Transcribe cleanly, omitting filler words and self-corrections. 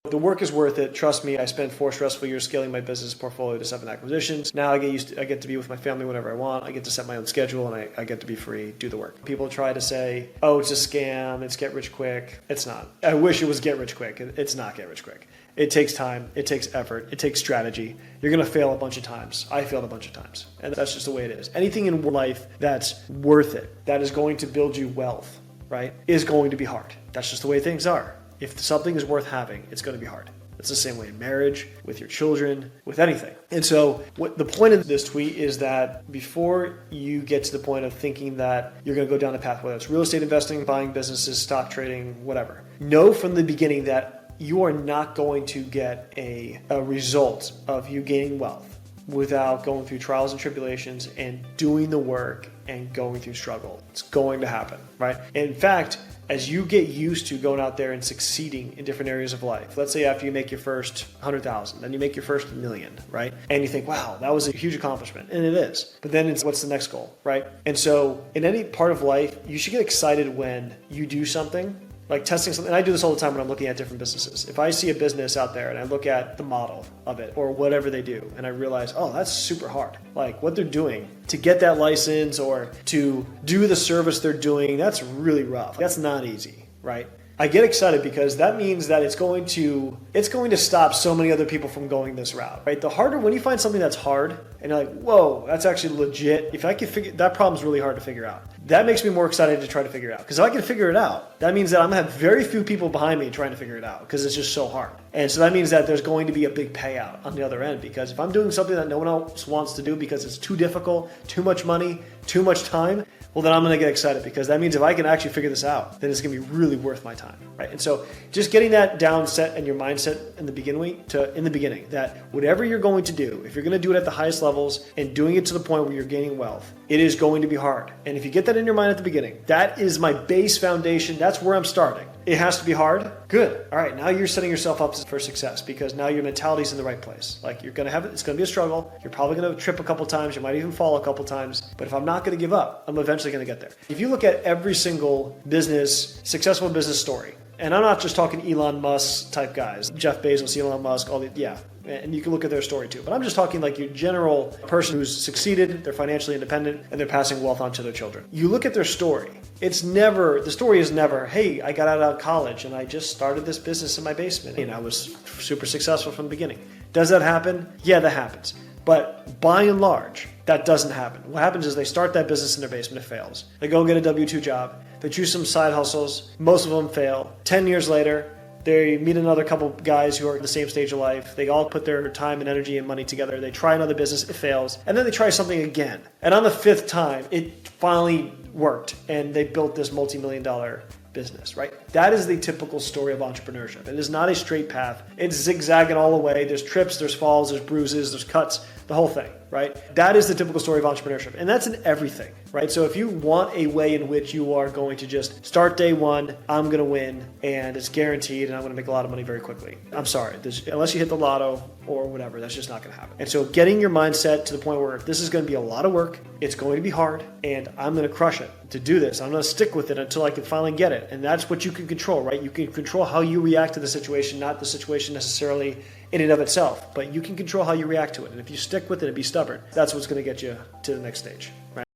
The work is worth it. Trust me, I spent 4 stressful years scaling my business portfolio to 7 acquisitions. Now I get to be with my family whenever I want. I get to set my own schedule, and I get to be free, do the work. People try to say, oh, it's a scam, it's get rich quick. It's not. I wish it was get rich quick. It's not get rich quick. It takes time, it takes effort, it takes strategy. You're gonna fail a bunch of times. I failed a bunch of times, and that's just the way it is. Anything in life that's worth it, that is going to build you wealth, right, is going to be hard. That's just the way things are. If something is worth having, it's going to be hard. It's the same way in marriage, with your children, with anything. And so the point of this tweet is that before you get to the point of thinking that you're going to go down a path, whether it's real estate investing, buying businesses, stock trading, whatever, know from the beginning that you are not going to get a result of you gaining wealth without going through trials and tribulations and doing the work and going through struggle. It's going to happen, right? In fact, as you get used to going out there and succeeding in different areas of life, let's say after you make your first 100,000, then you make your first 1,000,000, right? And you think, wow, that was a huge accomplishment. And it is. But then it's what's the next goal, right? And so in any part of life, you should get excited when you do something, like testing something. And I do this all the time when I'm looking at different businesses. If I see a business out there and I look at the model of it or whatever they do, and I realize, oh, that's super hard. Like what they're doing to get that license or to do the service they're doing, that's really rough. That's not easy, right? I get excited because that means that it's going to stop so many other people from going this route, right? The harder, when you find something that's hard and you're like, whoa, that's actually legit. If I can figure, that problem's really hard to figure out. That makes me more excited to try to figure it out. Because if I can figure it out, that means that I'm gonna have very few people behind me trying to figure it out because it's just so hard. And so that means that there's going to be a big payout on the other end, because if I'm doing something that no one else wants to do because it's too difficult, too much money, too much time, well, then I'm going to get excited, because that means if I can actually figure this out, then it's going to be really worth my time, right? And so just getting that down set in your mindset in the beginning, that whatever you're going to do, if you're going to do it at the highest levels and doing it to the point where you're gaining wealth, it is going to be hard. And if you get that in your mind at the beginning, that is my base foundation. That's where I'm starting. It has to be hard. Good. All right. Now you're setting yourself up for success, because now your mentality is in the right place. Like you're going to have it. It's going to be a struggle. You're probably going to trip a couple times. You might even fall a couple times. But if I'm not going to give up, I'm eventually going to get there. If you look at every single successful business story, and I'm not just talking Elon Musk type guys, Jeff Bezos, Elon Musk, and you can look at their story too. But I'm just talking like your general person who's succeeded, they're financially independent, and they're passing wealth on to their children. You look at their story. The story is never, hey, I got out of college and I just started this business in my basement and I was super successful from the beginning. Does that happen? Yeah, that happens. But by and large, that doesn't happen. What happens is they start that business in their basement, it fails. They go get a W-2 job, they choose some side hustles, most of them fail. 10 years later, they meet another couple guys who are at the same stage of life. They all put their time and energy and money together. They try another business, it fails. And then they try something again. And on the 5th time, it finally worked and they built this multi-million-dollar business, right? That is the typical story of entrepreneurship. It is not a straight path. It's zigzagging all the way. There's trips, there's falls, there's bruises, there's cuts, the whole thing, right? That is the typical story of entrepreneurship. And that's in everything, right? So if you want a way in which you are going to just start day one, I'm going to win and it's guaranteed and I'm going to make a lot of money very quickly. I'm sorry, unless you hit the lotto or whatever, that's just not going to happen. And so getting your mindset to the point where this is going to be a lot of work, it's going to be hard, and I'm going to crush it to do this. I'm going to stick with it until I can finally get it. And that's what you can control, right? You can control how you react to the situation, not the situation necessarily in and of itself, but you can control how you react to it. And if you stick with it and be stubborn, that's what's going to get you to the next stage, right?